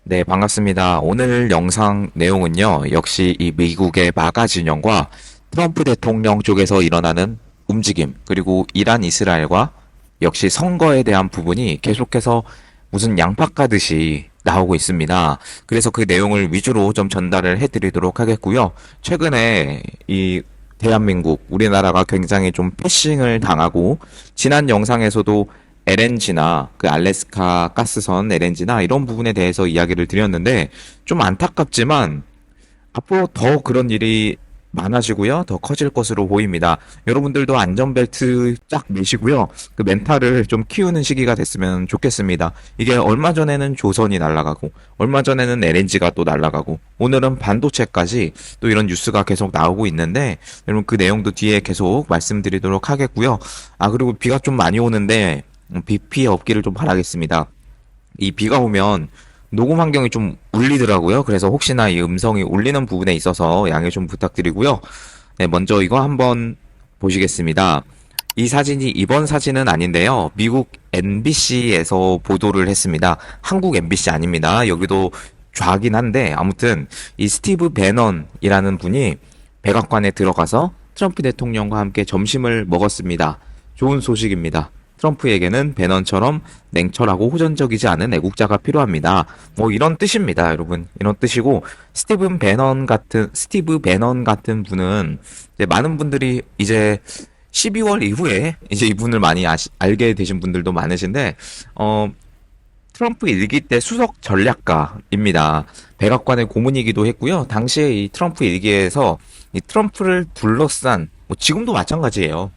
네, 반갑습니다. 오늘 영상 내용은요, 역시 이 미국의 마가 진영과 트럼프 대통령 쪽에서 일어나는 움직임, 그리고 이란 이스라엘과 역시 선거에 대한 부분이 계속해서 무슨 양파 까듯이 나오고 있습니다. 그래서 그 내용을 위주로 좀 전달을 해드리도록 하겠고요. 최근에 이 대한민국, 우리나라가 굉장히 좀 패싱을 당하고, 지난 영상에서도 LNG나 그 알래스카 가스선 LNG나 이런 부분에 대해서 이야기를 드렸는데, 좀 안타깝지만 앞으로 더 그런 일이 많아지고요. 더 커질 것으로 보입니다. 여러분들도 안전벨트 쫙 매시고요. 그 멘탈을 좀 키우는 시기가 됐으면 좋겠습니다. 이게 얼마 전에는 조선이 날아가고, 얼마 전에는 LNG가 또 날아가고, 오늘은 반도체까지 또 이런 뉴스가 계속 나오고 있는데, 여러분 그 내용도 뒤에 계속 말씀드리도록 하겠고요. 아, 그리고 비가 좀 많이 오는데, 비 피해 없기를 좀 바라겠습니다. 이 비가 오면 녹음 환경이 좀 울리더라고요. 그래서 혹시나 이 음성이 울리는 부분에 있어서 양해 좀 부탁드리고요. 네, 먼저 이거 한번 보시겠습니다. 이 사진이 이번 사진은 아닌데요. 미국 NBC에서 보도를 했습니다. 한국 MBC 아닙니다. 여기도 좌긴 한데 아무튼 이 스티브 배넌이라는 분이 백악관에 들어가서 트럼프 대통령과 함께 점심을 먹었습니다. 좋은 소식입니다. 트럼프에게는 배넌처럼 냉철하고 호전적이지 않은 애국자가 필요합니다. 뭐 이런 뜻입니다, 여러분. 이런 뜻이고 스티브 배넌 같은 분은 이제 많은 분들이 이제 12월 이후에 이제 이분을 많이 알게 되신 분들도 많으신데 트럼프 일기 때 수석 전략가입니다. 백악관의 고문이기도 했고요. 당시에 이 트럼프 일기에서 이 트럼프를 둘러싼 뭐 지금도 마찬가지예요.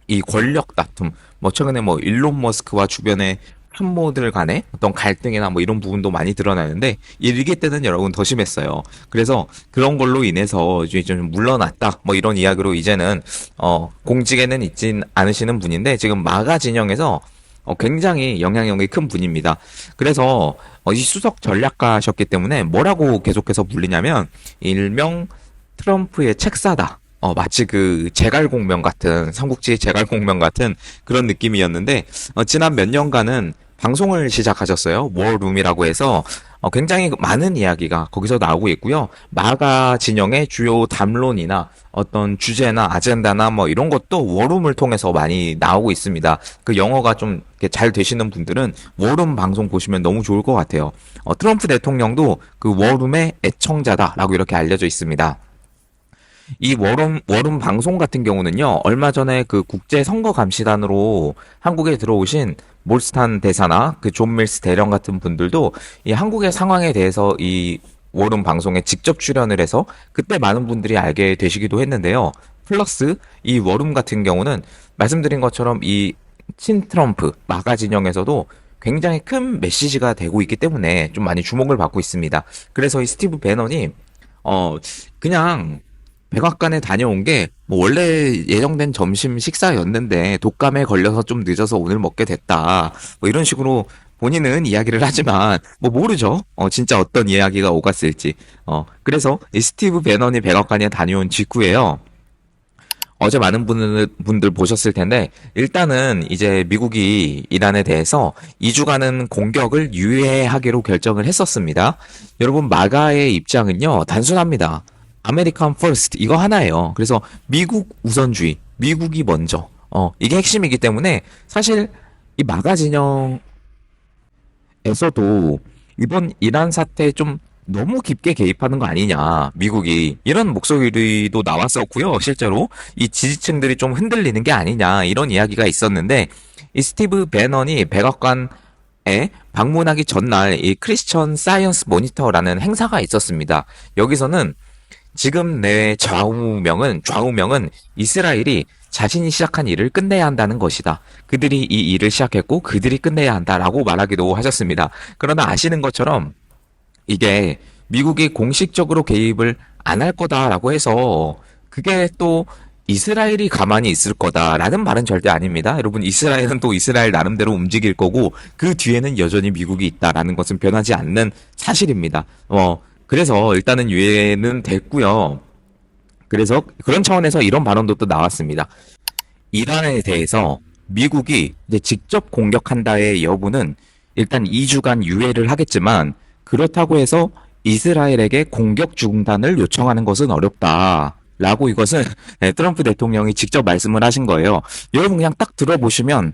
이 권력 다툼, 뭐 최근에 뭐 일론 머스크와 주변의 편모들 간의 어떤 갈등이나 뭐 이런 부분도 많이 드러나는데 일기 때는 여러분 더 심했어요. 그래서 그런 걸로 인해서 이제 좀 물러났다 뭐 이런 이야기로 이제는 공직에는 있진 않으시는 분인데 지금 마가 진영에서 굉장히 영향력이 큰 분입니다. 그래서 이 수석 전략가셨기 때문에 뭐라고 계속해서 불리냐면 일명 트럼프의 책사다. 마치 그 제갈공명 같은, 삼국지 제갈공명 같은 그런 느낌이었는데, 지난 몇 년간은 방송을 시작하셨어요. 워룸이라고 해서, 굉장히 많은 이야기가 거기서 나오고 있고요. 마가 진영의 주요 담론이나 어떤 주제나 아젠다나 뭐 이런 것도 워룸을 통해서 많이 나오고 있습니다. 그 영어가 좀 잘 되시는 분들은 워룸 방송 보시면 너무 좋을 것 같아요. 트럼프 대통령도 그 워룸의 애청자다라고 이렇게 알려져 있습니다. 이 워룸 방송 같은 경우는요, 얼마 전에 그 국제선거감시단으로 한국에 들어오신 몰스탄 대사나 그 존 밀스 대령 같은 분들도 이 한국의 상황에 대해서 이 워룸 방송에 직접 출연을 해서 그때 많은 분들이 알게 되시기도 했는데요. 플러스 이 워룸 같은 경우는 말씀드린 것처럼 이 친트럼프 마가 진영에서도 굉장히 큰 메시지가 되고 있기 때문에 좀 많이 주목을 받고 있습니다. 그래서 이 스티브 배넌이 그냥 백악관에 다녀온 게, 뭐, 원래 예정된 점심 식사였는데, 독감에 걸려서 좀 늦어서 오늘 먹게 됐다. 뭐, 이런 식으로 본인은 이야기를 하지만, 뭐, 모르죠. 진짜 어떤 이야기가 오갔을지. 그래서 이 스티브 배넌이 백악관에 다녀온 직후에요. 어제 많은 분들 보셨을 텐데, 일단은 이제 미국이 이란에 대해서 2주간은 공격을 유예하기로 결정을 했었습니다. 여러분, 마가의 입장은요, 단순합니다. 아메리칸 퍼스트 이거 하나예요. 그래서 미국 우선주의, 미국이 먼저. 이게 핵심이기 때문에 사실 이 마가 진영에서도 이번 이란 사태에 좀 너무 깊게 개입하는 거 아니냐, 미국이 이런 목소리도 나왔었고요. 실제로 이 지지층들이 좀 흔들리는 게 아니냐 이런 이야기가 있었는데 이 스티브 배넌이 백악관에 방문하기 전날 이 크리스천 사이언스 모니터라는 행사가 있었습니다. 여기서는 지금 내 좌우명은 이스라엘이 자신이 시작한 일을 끝내야 한다는 것이다. 그들이 이 일을 시작했고 그들이 끝내야 한다라고 말하기도 하셨습니다. 그러나 아시는 것처럼 이게 미국이 공식적으로 개입을 안 할 거다라고 해서 그게 또 이스라엘이 가만히 있을 거다라는 말은 절대 아닙니다. 여러분, 이스라엘은 또 이스라엘 나름대로 움직일 거고 그 뒤에는 여전히 미국이 있다라는 것은 변하지 않는 사실입니다. 그래서 일단은 유예는 됐고요. 그래서 그런 차원에서 이런 발언도 또 나왔습니다. 이란에 대해서 미국이 이제 직접 공격한다의 여부는 일단 2주간 유예를 하겠지만 그렇다고 해서 이스라엘에게 공격 중단을 요청하는 것은 어렵다. 라고 이것은 트럼프 대통령이 직접 말씀을 하신 거예요. 여러분 그냥 딱 들어보시면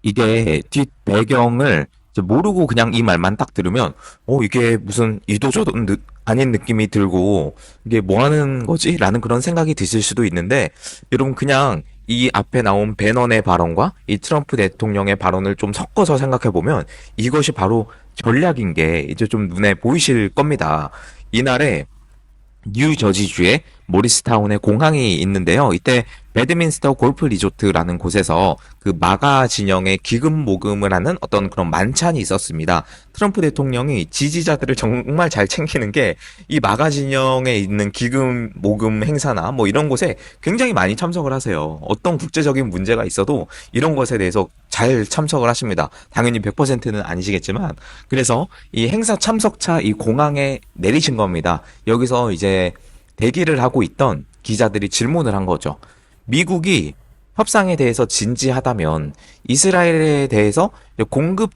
이게 뒷 배경을 이제 모르고 그냥 이 말만 딱 들으면 이게 무슨 이도저도 아닌 느낌이 들고 이게 뭐 하는 거지? 라는 그런 생각이 드실 수도 있는데 여러분 그냥 이 앞에 나온 배넌의 발언과 이 트럼프 대통령의 발언을 좀 섞어서 생각해 보면 이것이 바로 전략인 게 이제 좀 눈에 보이실 겁니다. 이날에 뉴저지주의 모리스타운에 공항이 있는데요. 이때 배드민스터 골프 리조트라는 곳에서 그 마가 진영의 기금 모금을 하는 어떤 그런 만찬이 있었습니다. 트럼프 대통령이 지지자들을 정말 잘 챙기는 게 이 마가 진영에 있는 기금 모금 행사나 뭐 이런 곳에 굉장히 많이 참석을 하세요. 어떤 국제적인 문제가 있어도 이런 것에 대해서 잘 참석을 하십니다. 당연히 100%는 아니시겠지만 그래서 이 행사 참석차 이 공항에 내리신 겁니다. 여기서 이제 대기를 하고 있던 기자들이 질문을 한 거죠. 미국이 협상에 대해서 진지하다면 이스라엘에 대해서 공습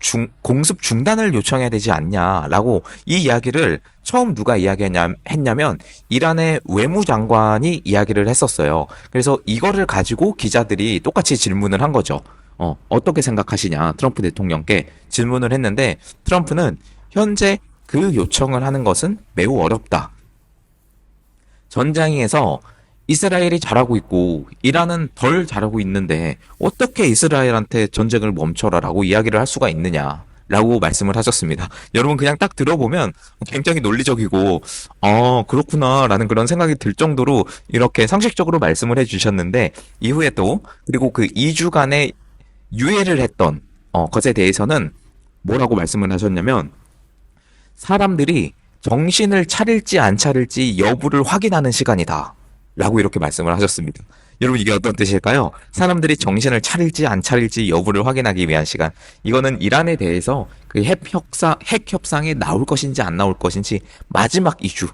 중단을 요청해야 되지 않냐라고 이 이야기를 처음 누가 했냐면 이란의 외무장관이 이야기를 했었어요. 그래서 이거를 가지고 기자들이 똑같이 질문을 한 거죠. 어떻게 생각하시냐 트럼프 대통령께 질문을 했는데 트럼프는 현재 그 요청을 하는 것은 매우 어렵다. 전장에서 이스라엘이 잘하고 있고 이란은 덜 잘하고 있는데 어떻게 이스라엘한테 전쟁을 멈춰라라고 이야기를 할 수가 있느냐라고 말씀을 하셨습니다. 여러분 그냥 딱 들어보면 굉장히 논리적이고 그렇구나라는 그런 생각이 들 정도로 이렇게 상식적으로 말씀을 해주셨는데 이후에 또 그리고 그 2주간의 유예를 했던 것에 대해서는 뭐라고 말씀을 하셨냐면 사람들이 정신을 차릴지 안 차릴지 여부를 확인하는 시간이다. 라고 이렇게 말씀을 하셨습니다. 여러분 이게 어떤 뜻일까요? 사람들이 정신을 차릴지 안 차릴지 여부를 확인하기 위한 시간. 이거는 이란에 대해서 그 핵 협상이 나올 것인지 안 나올 것인지 마지막 이슈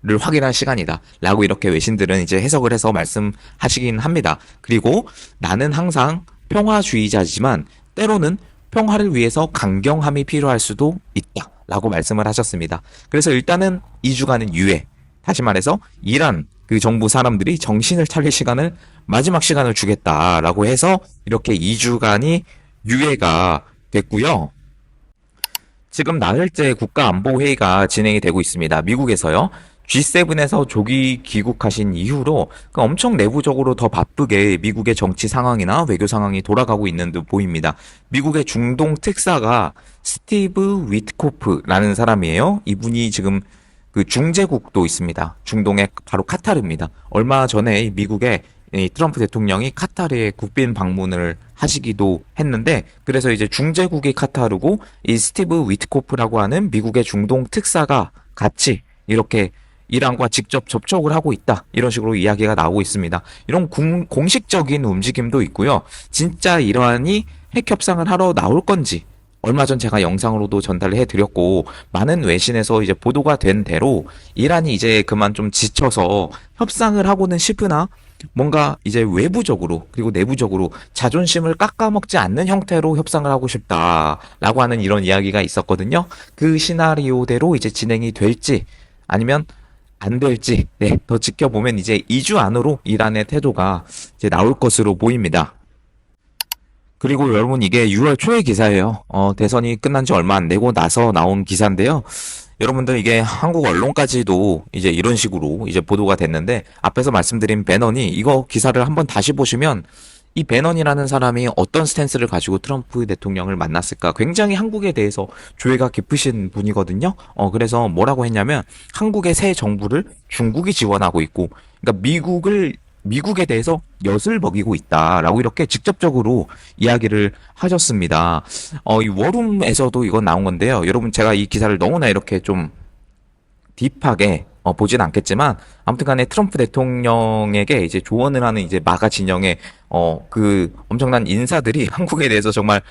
를 확인할 시간이다. 라고 이렇게 외신들은 이제 해석을 해서 말씀하시긴 합니다. 그리고 나는 항상 평화주의자지만 때로는 평화를 위해서 강경함이 필요할 수도 있다. 라고 말씀을 하셨습니다. 그래서 일단은 2주간은 유예. 다시 말해서 이란 그 정부 사람들이 정신을 차릴 시간을 마지막 시간을 주겠다라고 해서 이렇게 2주간이 유예가 됐고요. 지금 나흘째 국가안보회의가 진행이 되고 있습니다. 미국에서요. G7에서 조기 귀국하신 이후로 엄청 내부적으로 더 바쁘게 미국의 정치 상황이나 외교 상황이 돌아가고 있는 듯 보입니다. 미국의 중동 특사가 스티브 위트코프라는 사람이에요. 이분이 지금 그 중재국도 있습니다. 중동의 바로 카타르입니다. 얼마 전에 미국의 트럼프 대통령이 카타르에 국빈 방문을 하시기도 했는데 그래서 이제 중재국이 카타르고 이 스티브 위트코프라고 하는 미국의 중동 특사가 같이 이렇게 이란과 직접 접촉을 하고 있다. 이런 식으로 이야기가 나오고 있습니다. 이런 공식적인 움직임도 있고요. 진짜 이란이 핵 협상을 하러 나올 건지 얼마 전 제가 영상으로도 전달을 해드렸고 많은 외신에서 이제 보도가 된 대로 이란이 이제 그만 좀 지쳐서 협상을 하고는 싶으나 뭔가 이제 외부적으로 그리고 내부적으로 자존심을 깎아먹지 않는 형태로 협상을 하고 싶다라고 하는 이런 이야기가 있었거든요. 그 시나리오대로 이제 진행이 될지 아니면 안 될지 더 지켜보면 이제 2주 안으로 이란의 태도가 이제 나올 것으로 보입니다. 그리고 여러분 이게 6월 초의 기사예요. 대선이 끝난 지 얼마 안 되고 나서 나온 기사인데요. 여러분들 이게 한국 언론까지도 이제 이런 식으로 이제 보도가 됐는데 앞에서 말씀드린 배넌이 이거 기사를 한번 다시 보시면 이 배넌이라는 사람이 어떤 스탠스를 가지고 트럼프 대통령을 만났을까? 굉장히 한국에 대해서 조예가 깊으신 분이거든요. 그래서 뭐라고 했냐면 한국의 새 정부를 중국이 지원하고 있고, 그러니까 미국에 대해서 엿을 먹이고 있다라고 이렇게 직접적으로 이야기를 하셨습니다. 이 워룸에서도 이건 나온 건데요. 여러분 제가 이 기사를 너무나 이렇게 좀 딥하게 보진 않겠지만 아무튼 간에 트럼프 대통령에게 이제 조언을 하는 이제 마가 진영의 그 엄청난 인사들이 한국에 대해서 정말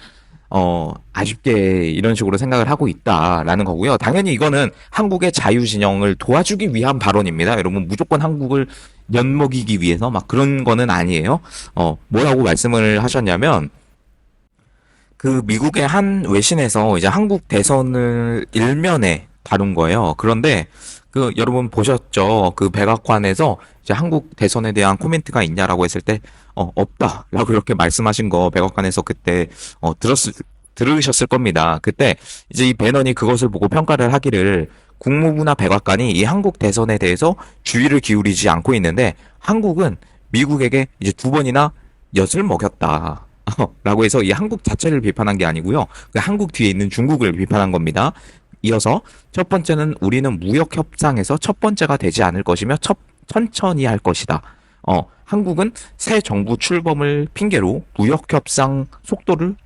아쉽게 이런 식으로 생각을 하고 있다라는 거고요. 당연히 이거는 한국의 자유 진영을 도와주기 위한 발언입니다. 여러분 무조건 한국을 엿먹이기 위해서 막 그런 거는 아니에요. 뭐라고 말씀을 하셨냐면 그 미국의 한 외신에서 이제 한국 대선을 일면에 다룬 거예요. 그런데 그 여러분 보셨죠? 그 백악관에서 이제 한국 대선에 대한 코멘트가 있냐라고 했을 때 없다라고 이렇게 말씀하신 거 백악관에서 그때 들으셨을 겁니다. 그때 이제 이 배넌이 그것을 보고 평가를 하기를 국무부나 백악관이 이 한국 대선에 대해서 주의를 기울이지 않고 있는데 한국은 미국에게 이제 두 번이나 엿을 먹였다. 라고 해서 이 한국 자체를 비판한 게 아니고요. 그 한국 뒤에 있는 중국을 비판한 겁니다. 이어서 첫 번째는 우리는 무역 협상에서 첫 번째가 되지 않을 것이며 천천히 할 것이다. 한국은 새 정부 출범을 핑계로 무역 협상 속도를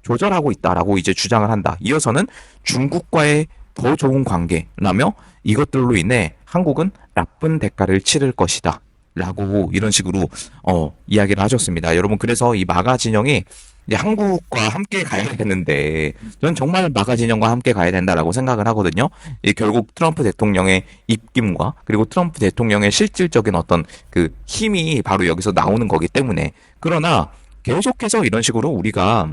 조절하고 있다라고 이제 주장을 한다. 이어서는 중국과의 더 좋은 관계라며 이것들로 인해 한국은 나쁜 대가를 치를 것이다. 라고 이런 식으로 이야기를 하셨습니다. 여러분 그래서 이 마가 진영이 이제 한국과 함께 가야 되는데 저는 정말 마가 진영과 함께 가야 된다라고 생각을 하거든요. 결국 트럼프 대통령의 입김과 그리고 트럼프 대통령의 실질적인 어떤 그 힘이 바로 여기서 나오는 거기 때문에 그러나 계속해서 이런 식으로 우리가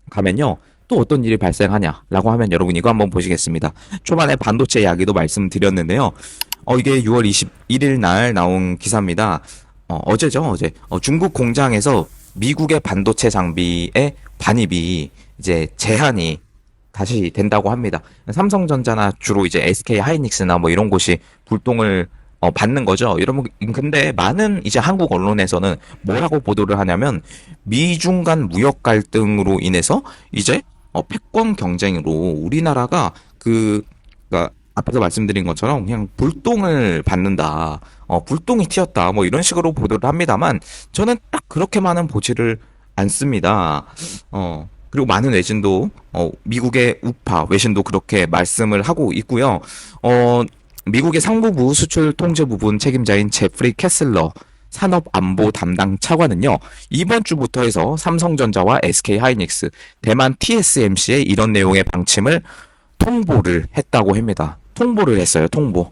가면요. 또 어떤 일이 발생하냐라고 하면 여러분 이거 한번 보시겠습니다. 초반에 반도체 이야기도 말씀드렸는데요. 이게 6월 21일 날 나온 기사입니다. 어제죠, 어제. 중국 공장에서 미국의 반도체 장비의 반입이 이제 제한이 다시 된다고 합니다. 삼성전자나 주로 이제 SK 하이닉스나 뭐 이런 곳이 불똥을 받는 거죠. 여러분, 근데 많은 이제 한국 언론에서는 뭐라고 보도를 하냐면 미중 간 무역 갈등으로 인해서 이제 패권 경쟁으로 우리나라가 그러니까 앞에서 말씀드린 것처럼 그냥 불똥을 받는다. 불똥이 튀었다. 뭐 이런 식으로 보도를 합니다만 저는 딱 그렇게만은 보지를 않습니다. 그리고 많은 외신도 미국의 우파 외신도 그렇게 말씀을 하고 있고요. 미국의 상무부 수출 통제 부분 책임자인 제프리 캐슬러 산업안보 담당 차관은요, 이번 주부터 해서 삼성전자와 SK 하이닉스, 대만 TSMC에 이런 내용의 방침을 통보를 했다고 합니다. 통보를 했어요, 통보.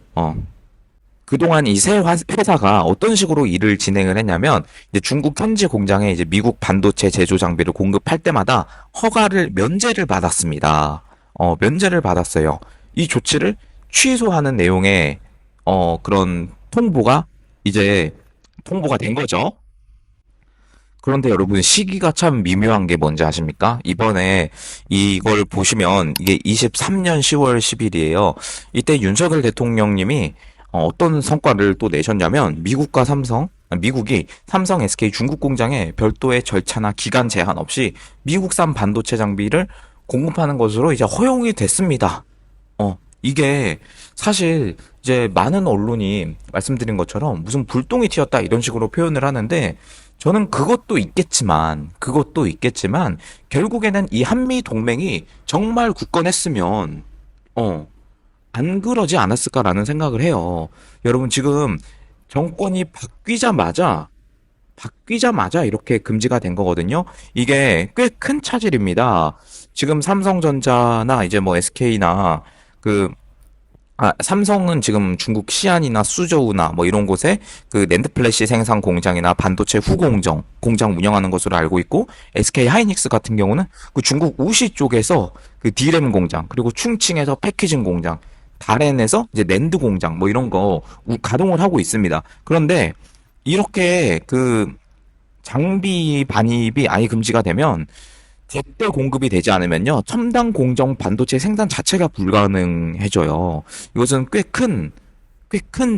그동안 이 세 회사가 어떤 식으로 일을 진행을 했냐면, 이제 중국 현지 공장에 이제 미국 반도체 제조 장비를 공급할 때마다 면제를 받았습니다. 면제를 받았어요. 이 조치를 취소하는 내용의, 그런 이제 통보가 된 거죠. 그런데 여러분 시기가 참 미묘한 게 뭔지 아십니까? 이번에 이걸 보시면 이게 23년 10월 10일이에요. 이때 윤석열 대통령님이 어떤 성과를 또 내셨냐면 미국이 삼성, SK 중국 공장에 별도의 절차나 기간 제한 없이 미국산 반도체 장비를 공급하는 것으로 이제 허용이 됐습니다. 이게 사실 이제 많은 언론이 말씀드린 것처럼 무슨 불똥이 튀었다 이런 식으로 표현을 하는데 저는 그것도 있겠지만 결국에는 이 한미 동맹이 정말 굳건했으면 안 그러지 않았을까라는 생각을 해요. 여러분 지금 정권이 바뀌자마자 이렇게 금지가 된 거거든요. 이게 꽤 큰 차질입니다. 지금 삼성전자나 이제 뭐 SK나 삼성은 지금 중국 시안이나 수저우나 뭐 이런 곳에 그 낸드 플래시 생산 공장이나 반도체 공장 운영하는 것으로 알고 있고, SK 하이닉스 같은 경우는 그 중국 우시 쪽에서 그 D램 공장, 그리고 충칭에서 패키징 공장, 다롄에서 이제 낸드 공장 뭐 이런 거 가동을 하고 있습니다. 그런데 이렇게 그 장비 반입이 아예 금지가 되면 제때 공급이 되지 않으면요, 첨단 공정 반도체 생산 자체가 불가능해져요. 이것은 꽤 큰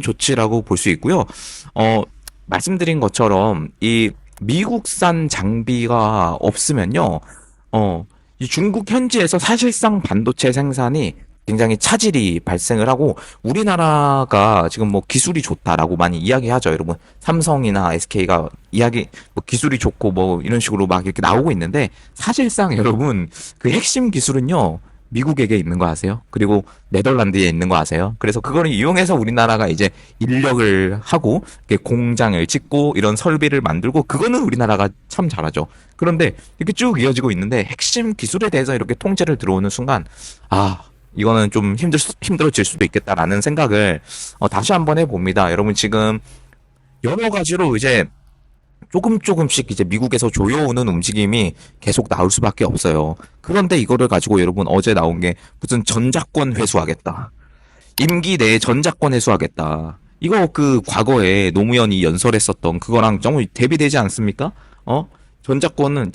조치라고 볼 수 있고요. 말씀드린 것처럼 이 미국산 장비가 없으면요, 이 중국 현지에서 사실상 반도체 생산이 굉장히 차질이 발생을 하고, 우리나라가 지금 뭐 기술이 좋다라고 많이 이야기하죠. 여러분 삼성이나 SK가 뭐 기술이 좋고 뭐 이런 식으로 막 이렇게 나오고 있는데, 사실상 여러분 그 핵심 기술은요 미국에게 있는 거 아세요? 그리고 네덜란드에 있는 거 아세요? 그래서 그거를 이용해서 우리나라가 이제 인력을 하고 이렇게 공장을 짓고 이런 설비를 만들고, 그거는 우리나라가 참 잘하죠. 그런데 이렇게 쭉 이어지고 있는데 핵심 기술에 대해서 이렇게 통제를 들어오는 순간, 이거는 좀 힘들어질 수도 있겠다라는 생각을 다시 한번 해봅니다. 여러분 지금 여러 가지로 이제 조금씩 이제 미국에서 조여오는 움직임이 계속 나올 수밖에 없어요. 그런데 이거를 가지고 여러분 어제 나온 게 무슨 전작권 회수하겠다. 임기 내에 전작권 회수하겠다. 이거 그 과거에 노무현이 연설했었던 그거랑 좀 대비되지 않습니까? 전작권은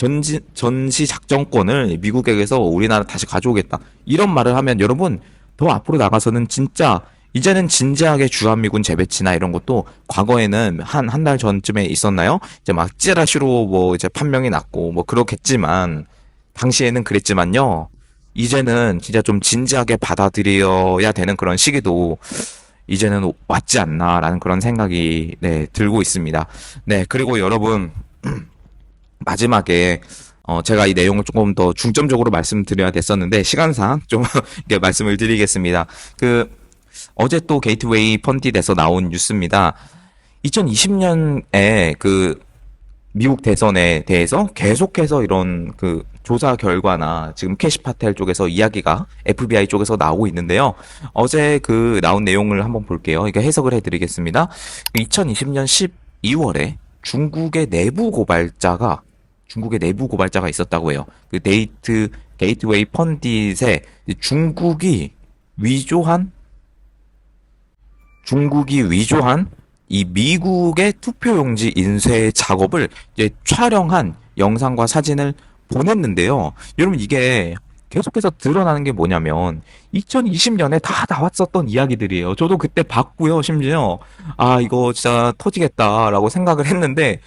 전시 작전권을 미국에게서 우리나라 다시 가져오겠다. 이런 말을 하면 여러분 더 앞으로 나가서는 진짜 이제는 진지하게 주한미군 재배치나 이런 것도 과거에는 한 달 전쯤에 있었나요? 이제 막 찌라시로 뭐 이제 판명이 났고 뭐 그렇겠지만 당시에는 그랬지만요. 이제는 진짜 좀 진지하게 받아들여야 되는 그런 시기도 이제는 왔지 않나라는 그런 생각이 네, 들고 있습니다. 네, 그리고 여러분 마지막에 제가 이 내용을 조금 더 중점적으로 말씀드려야 됐었는데 시간상 좀 이렇게 말씀을 드리겠습니다. 어제 또 게이트웨이 펀디에서 나온 뉴스입니다. 2020년에 그 미국 대선에 대해서 계속해서 이런 그 조사 결과나 지금 캐시파텔 쪽에서 이야기가 FBI 쪽에서 나오고 있는데요. 어제 그 나온 내용을 한번 볼게요. 이게 해석을 해드리겠습니다. 2020년 12월에 중국의 내부 고발자가 있었다고 해요. 그 게이트웨이 펀디에 중국이 위조한 이 미국의 투표용지 인쇄 작업을 이제 촬영한 영상과 사진을 보냈는데요. 여러분 이게 계속해서 드러나는 게 뭐냐면 2020년에 다 나왔었던 이야기들이에요. 저도 그때 봤고요. 심지어 이거 진짜 터지겠다라고 생각을 했는데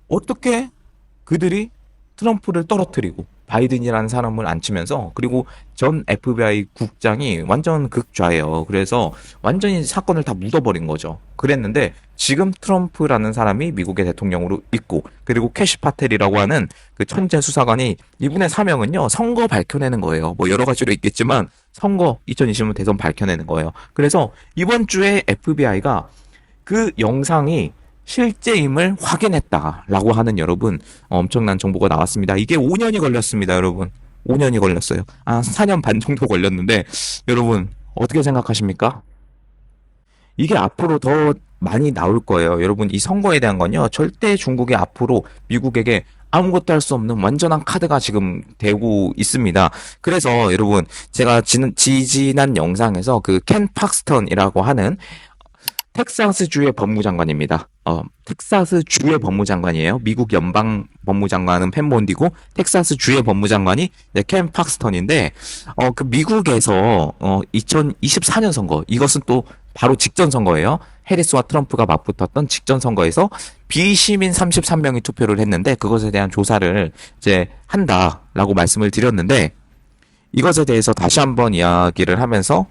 어떻게 그들이 트럼프를 떨어뜨리고 바이든이라는 사람을 앉히면서 그리고 전 FBI 국장이 완전 극좌예요. 그래서 완전히 사건을 다 묻어버린 거죠. 그랬는데 지금 트럼프라는 사람이 미국의 대통령으로 있고 그리고 캐시 파텔이라고 하는 그 천재 수사관이 이분의 사명은요. 선거 밝혀내는 거예요. 뭐 여러 가지로 있겠지만 선거 2020년 대선 밝혀내는 거예요. 그래서 이번 주에 FBI가 그 영상이 실제임을 확인했다라고 하는 여러분 엄청난 정보가 나왔습니다. 이게 5년이 걸렸습니다, 여러분. 5년이 걸렸어요. 4년 반 정도 걸렸는데 여러분 어떻게 생각하십니까? 이게 앞으로 더 많이 나올 거예요. 여러분 이 선거에 대한 건요. 절대 중국이 앞으로 미국에게 아무것도 할 수 없는 완전한 카드가 지금 되고 있습니다. 그래서 여러분 제가 지난 영상에서 그 켄 팍스턴이라고 하는 텍사스주의 법무장관입니다. 텍사스주의 법무장관이에요. 미국 연방 법무장관은 펜본디고 텍사스주의 법무장관이 켄 팍스턴인데 그 미국에서 2024년 선거 이것은 또 바로 직전 선거예요. 해리스와 트럼프가 맞붙었던 직전 선거에서 비시민 33명이 투표를 했는데 그것에 대한 조사를 이제 한다라고 말씀을 드렸는데 이것에 대해서 다시 한번 이야기를 하면서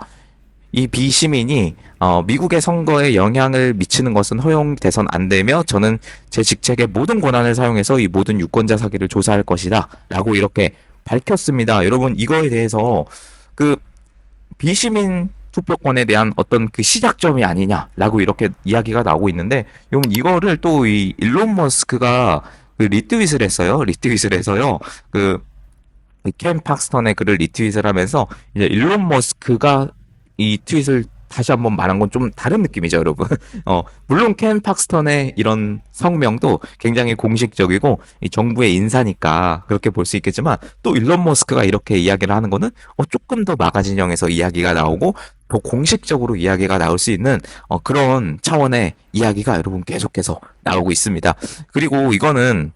이 비시민이 미국의 선거에 영향을 미치는 것은 허용돼선 안 되며 저는 제 직책의 모든 권한을 사용해서 이 모든 유권자 사기를 조사할 것이다 라고 이렇게 밝혔습니다. 여러분 이거에 대해서 그 비시민 투표권에 대한 어떤 그 시작점이 아니냐라고 이렇게 이야기가 나오고 있는데 여러분 이거를 또 이 일론 머스크가 그 리트윗을 했어요. 리트윗을 해서요. 켄 팍스턴의 글을 리트윗을 하면서 이제 일론 머스크가 이 트윗을 다시 한번 말한 건 좀 다른 느낌이죠, 여러분. 물론 켄 팍스턴의 이런 성명도 굉장히 공식적이고 이 정부의 인사니까 그렇게 볼 수 있겠지만 또 일론 머스크가 이렇게 이야기를 하는 거는 조금 더 마가 진영에서 이야기가 나오고 더 공식적으로 이야기가 나올 수 있는 그런 차원의 이야기가 여러분 계속해서 나오고 있습니다. 그리고 이거는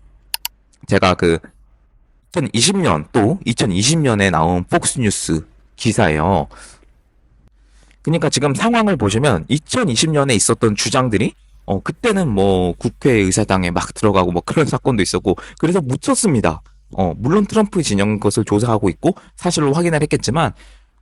제가 2020년에 나온 폭스뉴스 기사예요. 그러니까 지금 상황을 보시면 2020년에 있었던 주장들이 그때는 뭐 국회의사당에 막 들어가고 뭐 그런 사건도 있었고 그래서 묻혔습니다. 물론 트럼프 진영 것을 조사하고 있고 사실로 확인을 했겠지만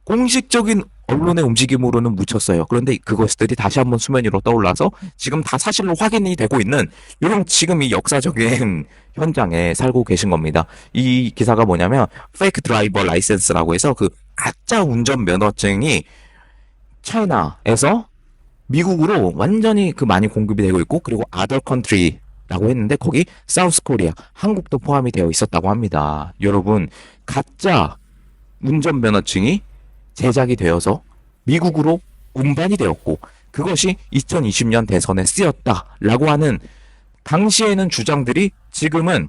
공식적인 언론의 움직임으로는 묻혔어요. 그런데 그것들이 다시 한번 수면 위로 떠올라서 지금 다 사실로 확인이 되고 있는 이런 지금 이 역사적인 현장에 살고 계신 겁니다. 이 기사가 뭐냐면 페이크 드라이버 라이센스라고 해서 그 가짜 운전 면허증이 차이나에서 미국으로 완전히 많이 공급이 되고 있고 그리고 other country라고 했는데 거기 사우스 코리아 한국도 포함이 되어 있었다고 합니다. 여러분 가짜 운전 면허증이 제작이 되어서 미국으로 운반이 되었고 그것이 2020년 대선에 쓰였다라고 하는 당시에는 주장들이 지금은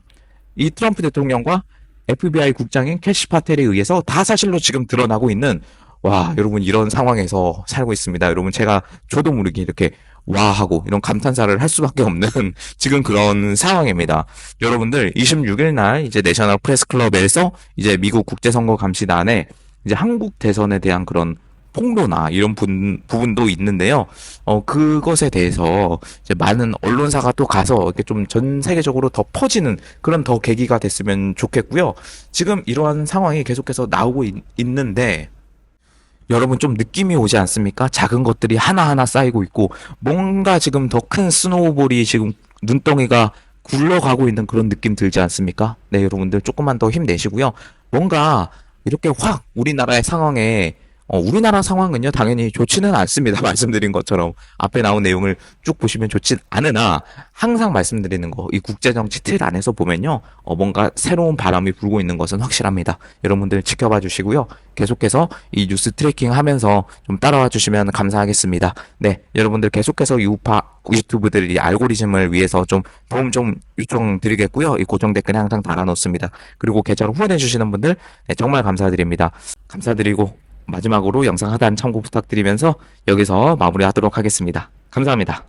이 트럼프 대통령과 FBI 국장인 캐시 파텔에 의해서 다 사실로 지금 드러나고 있는, 와, 여러분 이런 상황에서 살고 있습니다. 여러분 저도 모르게 이렇게 와 하고 이런 감탄사를 할 수밖에 없는 지금 그런 상황입니다. 여러분들 26일 날 이제 내셔널 프레스 클럽에서 이제 미국 국제선거감시단에 이제 한국 대선에 대한 그런 폭로나 이런 부분도 있는데요. 그것에 대해서 이제 많은 언론사가 또 가서 이렇게 좀 전 세계적으로 더 퍼지는 그런 더 계기가 됐으면 좋겠고요. 지금 이러한 상황이 계속해서 나오고 있는데, 여러분 좀 느낌이 오지 않습니까? 작은 것들이 하나하나 쌓이고 있고, 뭔가 지금 더 큰 스노우볼이 지금 눈덩이가 굴러가고 있는 그런 느낌 들지 않습니까? 네, 여러분들 조금만 더 힘내시고요. 뭔가 이렇게 확 우리나라의 상황에, 우리나라 상황은요, 당연히 좋지는 않습니다. 말씀드린 것처럼. 앞에 나온 내용을 쭉 보시면 좋진 않으나, 항상 말씀드리는 거, 이 국제정치 틀 안에서 보면요, 뭔가 새로운 바람이 불고 있는 것은 확실합니다. 여러분들 지켜봐 주시고요. 계속해서 이 뉴스 트래킹 하면서 좀 따라와 주시면 감사하겠습니다. 네, 여러분들 계속해서 이 우파 유튜브들 이 알고리즘을 위해서 좀 도움 좀 요청드리겠고요. 이 고정 댓글에 항상 달아놓습니다. 그리고 계좌로 후원해 주시는 분들, 네, 정말 감사드립니다. 감사드리고, 마지막으로 영상 하단 참고 부탁드리면서 여기서 마무리하도록 하겠습니다. 감사합니다.